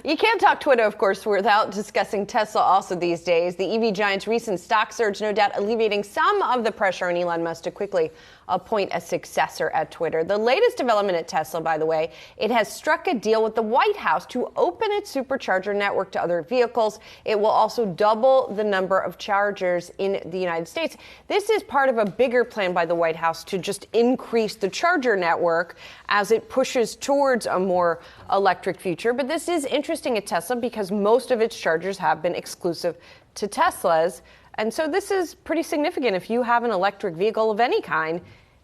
You can't talk Twitter, of course, without discussing Tesla also these days. The EV giant's recent stock surge, no doubt alleviating some of the pressure on Elon Musk to quickly appoint a successor at Twitter. The latest development at Tesla, by the way, it has struck a deal with the White House to open its supercharger network to other vehicles. It will also double the number of chargers in the United States. This is part of a bigger plan by the White House to just increase the charger network as it pushes towards a more electric future. But this is interesting at Tesla because most of its chargers have been exclusive to Teslas. And so this is pretty significant. If you have an electric vehicle of any kind,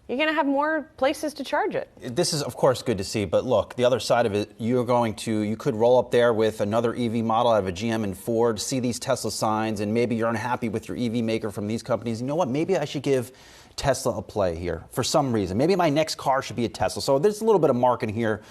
you're going to have more places to charge it. This is, of course, good to see. But look, the other side of it, you could roll up there with another EV model out of a GM and Ford, see these Tesla signs, and maybe you're unhappy with your EV maker from these companies. You know what? Maybe I should give Tesla a play here for some reason. Maybe my next car should be a Tesla. So there's a little bit of marketing here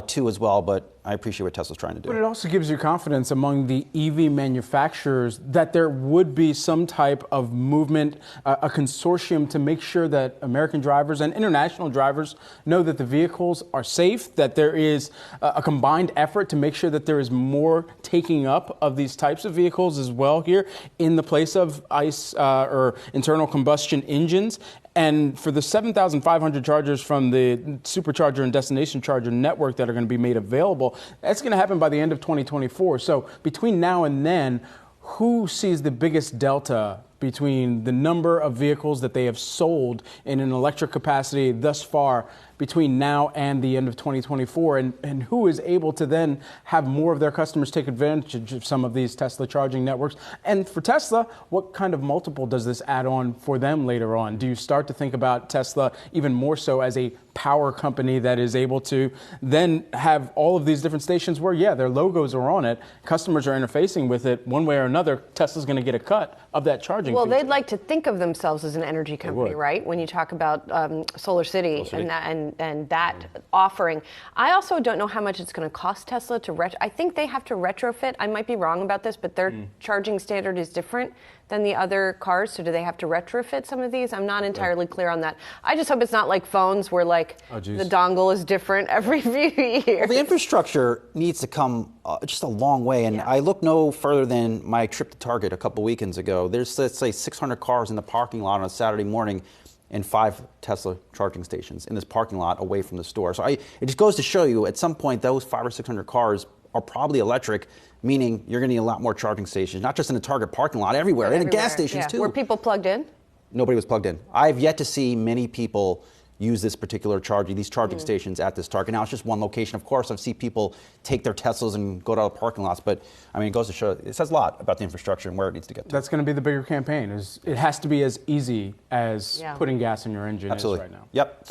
too as well, but I appreciate what Tesla's trying to do. But it also gives you confidence among the EV manufacturers that there would be some type of movement, a consortium to make sure that American drivers and international drivers know that the vehicles are safe, that there is a combined effort to make sure that there is more taking up of these types of vehicles as well here in the place of ICE or internal combustion engines. And for the 7,500 chargers from the supercharger and destination charger network that are going to be made available, that's going to happen by the end of 2024. So between now and then, who sees the biggest delta between the number of vehicles that they have sold in an electric capacity thus far between now and the end of 2024, and who is able to then have more of their customers take advantage of some of these Tesla charging networks? And for Tesla, what kind of multiple does this add on for them later on? Do you start to think about Tesla even more so as a power company that is able to then have all of these different stations where, yeah, their logos are on it, customers are interfacing with it one way or another, Tesla's going to get a cut of that charging Well, feature. they'd like to think of themselves as an energy company, right? When you talk about Solar City. And that offering. I also don't know how much it's going to cost Tesla to I think they have to retrofit. I might be wrong about this, but their charging standard is different than the other cars. So do they have to retrofit some of these? I'm not entirely clear on that. I just hope it's not like phones where the dongle is different every few years. Well, the infrastructure needs to come just a long way. And I look no further than my trip to Target a couple weekends ago. There's, let's say, 600 cars in the parking lot on a Saturday morning, and 5 Tesla charging stations in this parking lot away from the store. So it just goes to show you, at some point, those 500 or 600 cars are probably electric, meaning you're going to need a lot more charging stations, not just in the Target parking lot, everywhere, and in gas stations too. Were people plugged in? Nobody was plugged in. I've yet to see many people use this particular these charging stations at this Target. Now, it's just one location. Of course, I've seen people take their Teslas and go to other parking lots, but I mean, it goes to show, it says a lot about the infrastructure and where it needs to get to. That's going to be the bigger campaign. It has to be as easy as putting gas in your engine is right now. Yep.